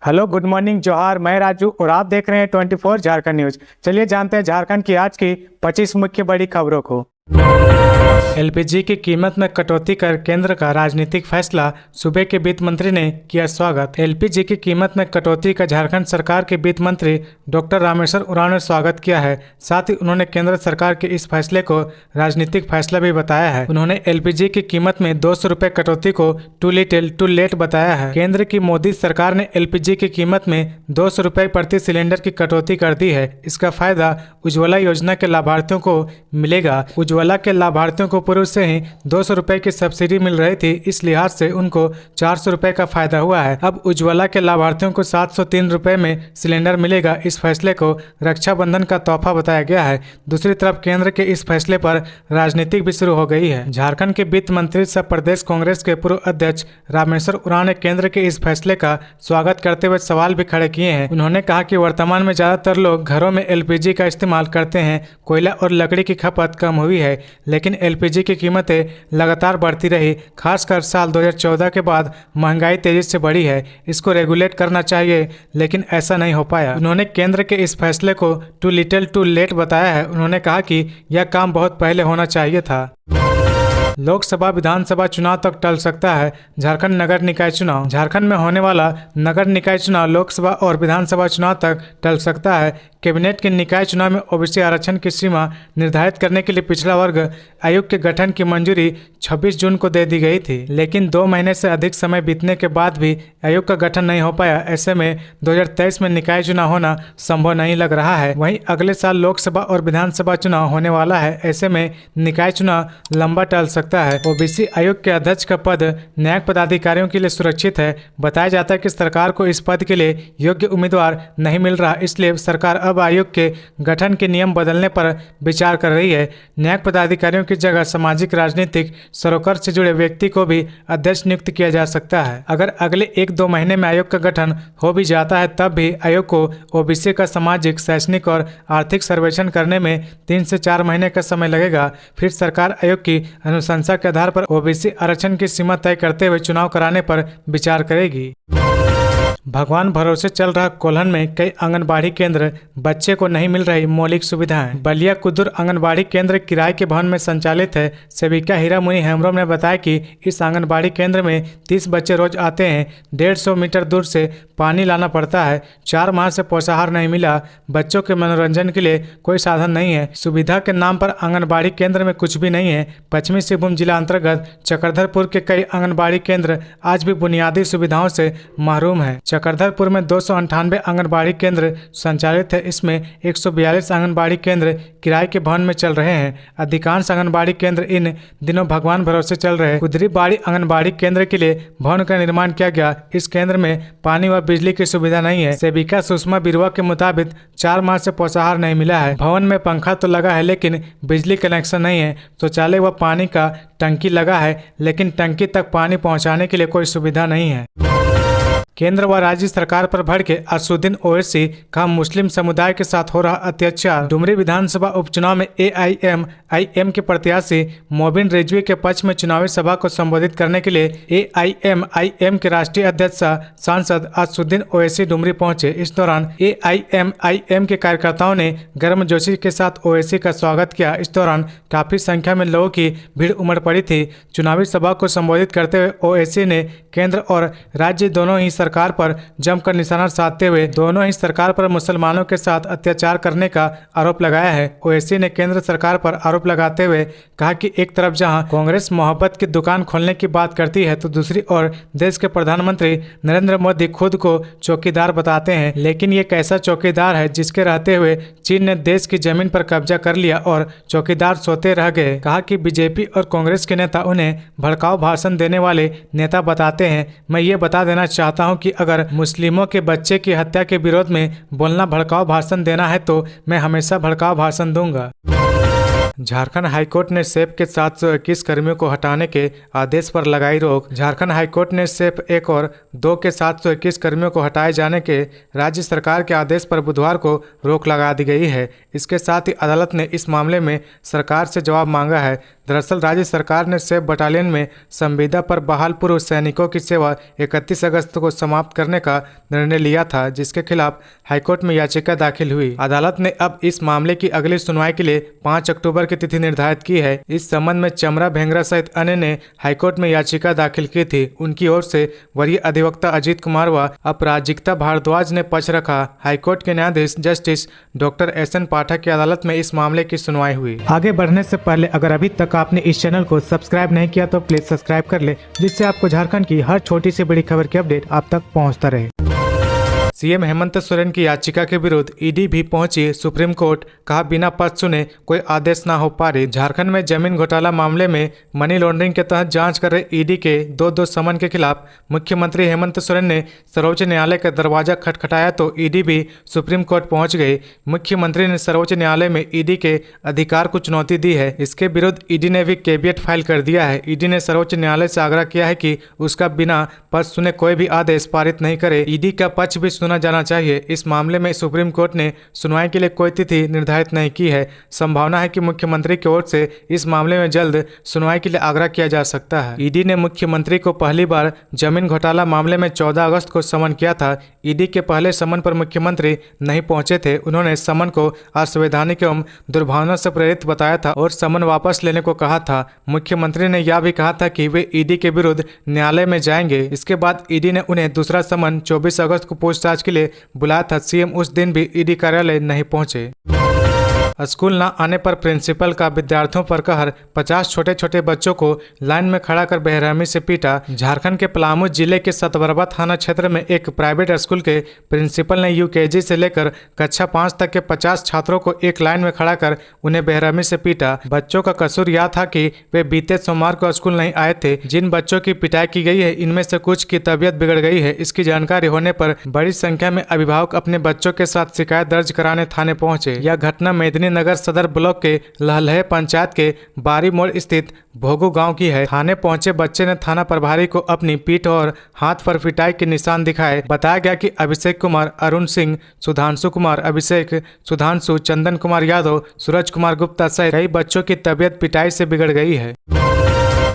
Hello, good morning, जोहार। मैं राजू और आप देख रहे हैं 24 झारखंड न्यूज। चलिए जानते हैं झारखंड की आज की 25 मुख्य बड़ी खबरों को। एलपीजी की कीमत में कटौती कर केंद्र का राजनीतिक फैसला, सूबे के वित्त मंत्री ने किया स्वागत। एलपीजी की कीमत में कटौती का झारखंड सरकार के वित्त मंत्री डॉक्टर रामेश्वर उरांव ने स्वागत किया है। साथ ही उन्होंने केंद्र सरकार के इस फैसले को राजनीतिक फैसला भी बताया है। उन्होंने एलपीजी की कीमत में 200 रुपए कटौती को टू लिटिल टू लेट बताया है। केंद्र की मोदी सरकार ने एलपीजी की कीमत में 200 रुपए प्रति सिलेंडर की कटौती कर दी है। इसका फायदा उज्ज्वला योजना के लाभार्थियों को मिलेगा। उज्ज्वला के लाभार्थियों को पूर्व से ही 200 रुपए की सब्सिडी मिल रही थी, इस लिहाज से उनको 400 रुपए का फायदा हुआ है। अब उज्ज्वला के लाभार्थियों को 703 रुपए में सिलेंडर मिलेगा। इस फैसले को रक्षाबंधन का तोहफा बताया गया है। दूसरी तरफ केंद्र के इस फैसले पर राजनीति भी शुरू हो गई है। झारखंड के वित्त मंत्री सह प्रदेश कांग्रेस के पूर्व अध्यक्ष रामेश्वर उरांव ने केंद्र के इस फैसले का स्वागत करते हुए सवाल भी खड़े किए हैं। उन्होंने कहा कि वर्तमान में ज्यादातर लोग घरों में एलपीजी का इस्तेमाल करते हैं। कोयला और लकड़ी की खपत कम हुई है, लेकिन एलपीजी की कीमतें लगातार बढ़ती रही। खासकर साल 2014 के बाद महंगाई तेजी से बढ़ी है। इसको रेगुलेट करना चाहिए, लेकिन ऐसा नहीं हो पाया। उन्होंने केंद्र के इस फैसले को टू लिटिल टू लेट बताया है। उन्होंने कहा कि यह काम बहुत पहले होना चाहिए था। लोकसभा विधानसभा चुनाव तक टल सकता है झारखंड नगर निकाय चुनाव। झारखंड में होने वाला नगर निकाय चुनाव लोकसभा और विधानसभा चुनाव तक टल सकता है। कैबिनेट के निकाय चुनाव में ओबीसी आरक्षण की सीमा निर्धारित करने के लिए पिछड़ा वर्ग आयोग के गठन की मंजूरी 26 जून को दे दी गई थी, लेकिन 2 महीने से अधिक समय बीतने के बाद भी आयोग का गठन नहीं हो पाया। ऐसे में 2023 में निकाय चुनाव होना संभव नहीं लग रहा है। वहीं अगले साल लोकसभा और विधानसभा चुनाव होने वाला है। ऐसे में निकाय चुनाव लंबा टल सकता है। ओबीसी आयोग के अध्यक्ष का पद न्यायिक पदाधिकारियों के लिए सुरक्षित है। बताया जाता है कि सरकार को इस पद के लिए योग्य उम्मीदवार नहीं मिल रहा, इसलिए सरकार अब आयोग के गठन के नियम बदलने पर विचार कर रही है। न्यायिक पदाधिकारियों की जगह सामाजिक राजनीतिक सरोकार से जुड़े व्यक्ति को भी अध्यक्ष नियुक्त किया जा सकता है। अगर अगले 1-2 महीने में आयोग का गठन हो भी जाता है, तब भी आयोग को ओबीसी का सामाजिक, शैक्षणिक और आर्थिक सर्वेक्षण करने में 3 से 4 महीने का समय लगेगा। फिर सरकार आयोग की अनुशंसा के आधार पर ओबीसी आरक्षण की सीमा तय करते हुए चुनाव कराने पर विचार करेगी। भगवान भरोसे चल रहा कोल्हन में कई आंगनबाड़ी केंद्र, बच्चे को नहीं मिल रही मौलिक सुविधाएं। बलिया कुदुर आंगनबाड़ी केंद्र किराए के भवन में संचालित है। सेविका हीरा मुनि हेम्ब्रम ने बताया कि इस आंगनबाड़ी केंद्र में 30 बच्चे रोज आते हैं। 150 मीटर दूर से पानी लाना पड़ता है। 4 माह से पोषाहार नहीं मिला। बच्चों के मनोरंजन के लिए कोई साधन नहीं है। सुविधा के नाम पर आंगनबाड़ी केंद्र में कुछ भी नहीं है। पश्चिमी सिंहभूम जिला अंतर्गत चक्रधरपुर के कई आंगनबाड़ी केंद्र आज भी बुनियादी सुविधाओं से महरूम है। चक्रधरपुर में 298 आंगनबाड़ी केंद्र संचालित है। इसमें 142 आंगनबाड़ी केंद्र किराए के भवन में चल रहे हैं। अधिकांश आंगनबाड़ी केंद्र इन दिनों भगवान भरोसे चल रहे हैं। कुदरी बाड़ी आंगनबाड़ी केंद्र के लिए भवन का निर्माण किया गया। इस केंद्र में पानी व बिजली की सुविधा नहीं है। सेविका सुषमा बिरुआ के मुताबिक 4 माह से पोषाहार नहीं मिला है। भवन में पंखा तो लगा है, लेकिन बिजली कनेक्शन नहीं है। शौचालय व पानी का टंकी लगा है, लेकिन टंकी तक पानी पहुँचाने के लिए कोई सुविधा नहीं है। केंद्र व राज्य सरकार पर भड़के असुद्दीन ओवैसी का मुस्लिम समुदाय के साथ हो रहा अत्याचार। डुमरी विधानसभा उपचुनाव में एआईएमआईएम के प्रत्याशी मोबिन रिजवी के पक्ष में चुनावी सभा को संबोधित करने के लिए एआईएमआईएम के राष्ट्रीय अध्यक्ष सांसद असुद्दीन ओवैसी डुमरी पहुंचे। इस दौरान एआईएमआईएम के कार्यकर्ताओं ने गर्मजोशी के साथ ओवैसी का स्वागत किया। इस दौरान काफी संख्या में लोगों की भीड़ उमड़ पड़ी थी। चुनावी सभा को संबोधित करते हुए ओवैसी ने केंद्र और राज्य दोनों ही सरकार पर जमकर निशाना साधते हुए दोनों ही सरकार पर मुसलमानों के साथ अत्याचार करने का आरोप लगाया है। ओवैसी ने केंद्र सरकार पर आरोप लगाते हुए कहा कि एक तरफ जहां कांग्रेस मोहब्बत की दुकान खोलने की बात करती है, तो दूसरी ओर देश के प्रधानमंत्री नरेंद्र मोदी खुद को चौकीदार बताते हैं। लेकिन ये कैसा चौकीदार है जिसके रहते हुए चीन ने देश की जमीन पर कब्जा कर लिया और चौकीदार सोते रह गए। कहा कि बीजेपी और कांग्रेस के नेता उन्हें भड़काऊ भाषण देने वाले नेता बताते हैं। मैं ये बता देना चाहता हूं कि अगर मुस्लिमों के बच्चे की हत्या के विरोध में बोलना भड़काऊ भाषण देना है, तो मैं हमेशा भड़काऊ भाषण दूंगा। झारखंड हाईकोर्ट ने सेप के 721 कर्मियों को हटाने के आदेश पर लगाई रोक। झारखंड हाईकोर्ट ने सेप 1 और 2 के 721 कर्मियों को हटाए जाने के राज्य सरकार के आदेश पर बुधवार को रोक लगा दी गई है। इसके साथ ही अदालत ने इस मामले में सरकार से जवाब मांगा है। दरअसल राज्य सरकार ने सेब बटालियन में संविदा पर बहाल पूर्व सैनिकों की सेवा 31 अगस्त को समाप्त करने का निर्णय लिया था, जिसके खिलाफ हाईकोर्ट में याचिका दाखिल हुई। अदालत ने अब इस मामले की अगली सुनवाई के लिए 5 अक्टूबर की तिथि निर्धारित की है। इस संबंध में चमरा भेंगरा सहित अन्य ने हाईकोर्ट में याचिका दाखिल की थी। उनकी ओर से वरीय अधिवक्ता अजीत कुमार व अपराजिता भारद्वाज ने पक्ष रखा। हाईकोर्ट के न्यायाधीश जस्टिस डॉक्टर एस.एन. पाठक की अदालत में इस मामले की सुनवाई हुई। आगे बढ़ने से पहले अगर अभी तक आपने इस चैनल को सब्सक्राइब नहीं किया तो प्लीज सब्सक्राइब कर ले, जिससे आपको झारखंड की हर छोटी से बड़ी खबर की अपडेट आप तक पहुंचता रहे। सीएम हेमंत सोरेन की याचिका के विरुद्ध ईडी भी पहुंची सुप्रीम कोर्ट, कहा बिना पक्ष सुने कोई आदेश ना हो पारित। झारखंड में जमीन घोटाला मामले में मनी लॉन्ड्रिंग के तहत जांच कर रहे ईडी के दो समन के खिलाफ मुख्यमंत्री हेमंत सोरेन ने सर्वोच्च न्यायालय का दरवाजा खटखटाया तो ईडी भी सुप्रीम कोर्ट पहुंच गई। मुख्यमंत्री ने सर्वोच्च न्यायालय में ईडी के अधिकार को चुनौती दी है। इसके विरुद्ध ईडी ने भी कैविएट फाइल कर दिया है। ईडी ने सर्वोच्च न्यायालय से आग्रह किया है कि उसका बिना पक्ष सुने कोई भी आदेश पारित नहीं करे। ईडी का पक्ष भी सुना जाना चाहिए। इस मामले में सुप्रीम कोर्ट ने सुनवाई के लिए कोई तिथि निर्धारित नहीं की है। संभावना है कि मुख्यमंत्री की ओर से इस मामले में जल्द सुनवाई के लिए आग्रह किया जा सकता है। ईडी ने मुख्यमंत्री को पहली बार जमीन घोटाला मामले में 14 अगस्त को समन किया था। ईडी के पहले समन पर मुख्यमंत्री नहीं पहुंचे थे। उन्होंने समन को असंवैधानिक एवं दुर्भावना से प्रेरित बताया था और समन वापस लेने को कहा था। मुख्यमंत्री ने यह भी कहा था कि वे ईडी के विरुद्ध न्यायालय में जाएंगे। इसके बाद ईडी ने उन्हें दूसरा समन 24 अगस्त को पूछताछ के लिए बुलाया था। सीएम उस दिन भी ईडी कार्यालय नहीं पहुंचे। स्कूल न आने पर प्रिंसिपल का विद्यार्थियों पर कहर, 50 छोटे छोटे बच्चों को लाइन में खड़ा कर बेरहमी से पीटा। झारखंड के पलामू जिले के सतबरवा थाना क्षेत्र में एक प्राइवेट स्कूल के प्रिंसिपल ने यूकेजी से लेकर कक्षा 5 तक के 50 छात्रों को एक लाइन में खड़ा कर उन्हें बेरहमी से पीटा। बच्चों का कसूर यह था कि वे बीते सोमवार को स्कूल नहीं आए थे। जिन बच्चों की पिटाई की गई है, इनमें से कुछ की तबीयत बिगड़ गई है। इसकी जानकारी होने पर बड़ी संख्या में अभिभावक अपने बच्चों के साथ शिकायत दर्ज कराने थाने पहुंचे। यह घटना मेदिनी नगर सदर ब्लॉक के लहलहे पंचायत के बारी मोड़ स्थित भोगू गांव की है। थाने पहुंचे बच्चे ने थाना प्रभारी को अपनी पीठ और हाथ पर पिटाई के निशान दिखाए। बताया गया कि अभिषेक कुमार, अरुण सिंह, सुधांशु कुमार, अभिषेक, सुधांशु, चंदन कुमार यादव, सूरज कुमार गुप्ता सहित कई बच्चों की तबीयत पिटाई से बिगड़ गई है।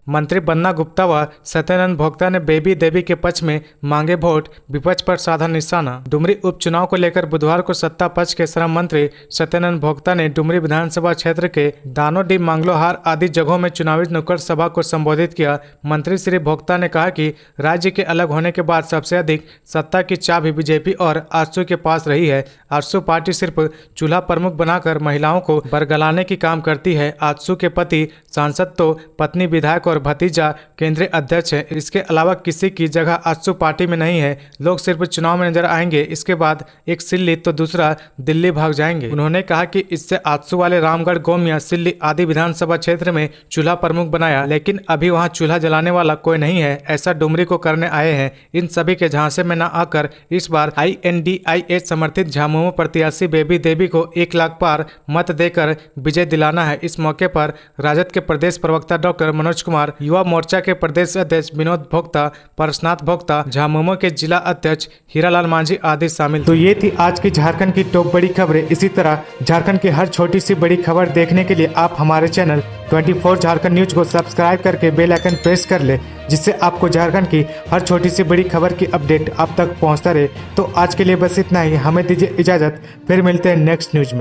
मंत्री बन्ना गुप्ता व सत्यानंद भोक्ता ने बेबी देवी के पक्ष में मांगे वोट, विपक्ष पर साधा निशाना। डुमरी उपचुनाव को लेकर बुधवार को सत्ता पक्ष के श्रम मंत्री सत्यानंद भोक्ता ने डुमरी विधानसभा क्षेत्र के दानोडी, मांगलोहार आदि जगहों में चुनावी नुक्कड़ सभा को संबोधित किया। मंत्री श्री भोक्ता ने कहा कि राज्य के अलग होने के बाद सबसे अधिक सत्ता की चाबी बीजेपी और आजसू के पास रही है। आजसू पार्टी सिर्फ चूल्हा प्रमुख बनाकर महिलाओं को बरगलाने की काम करती है। आजसू के पति सांसद तो पत्नी विधायक और भतीजा केंद्रीय अध्यक्ष है। इसके अलावा किसी की जगह आजसू पार्टी में नहीं है। लोग सिर्फ चुनाव में नजर आएंगे, इसके बाद एक सिल्ली तो दूसरा दिल्ली भाग जाएंगे। उन्होंने कहा कि इससे आजसू वाले रामगढ़, गोमिया, सिल्ली आदि विधानसभा क्षेत्र में चूल्हा प्रमुख बनाया, लेकिन अभी वहां चूल्हा जलाने वाला कोई नहीं है। ऐसा डुमरी को करने आए हैं। इन सभी के झांसे में न आकर इस बार INDIA समर्थित झामुमो प्रत्याशी बेबी देवी को 1 लाख पार मत देकर विजय दिलाना है। इस मौके पर राजद के प्रदेश प्रवक्ता डॉक्टर मनोज कुमार, युवा मोर्चा के प्रदेश अध्यक्ष विनोद भोक्ता, परशनाथ भोक्ता, झामुमो के जिला अध्यक्ष हीरालाल मांझी आदि शामिल। तो ये थी आज की झारखंड की टॉप बड़ी खबरें। इसी तरह झारखंड की हर छोटी सी बड़ी खबर देखने के लिए आप हमारे चैनल 24 झारखंड न्यूज को सब्सक्राइब करके बेल आइकन प्रेस कर ले, जिससे आपको झारखंड की हर छोटी सी बड़ी खबर की अपडेट आप तक पहुंचता रहे। तो आज के लिए बस इतना ही। हमें दीजिए इजाजत, फिर मिलते हैं नेक्स्ट न्यूज में।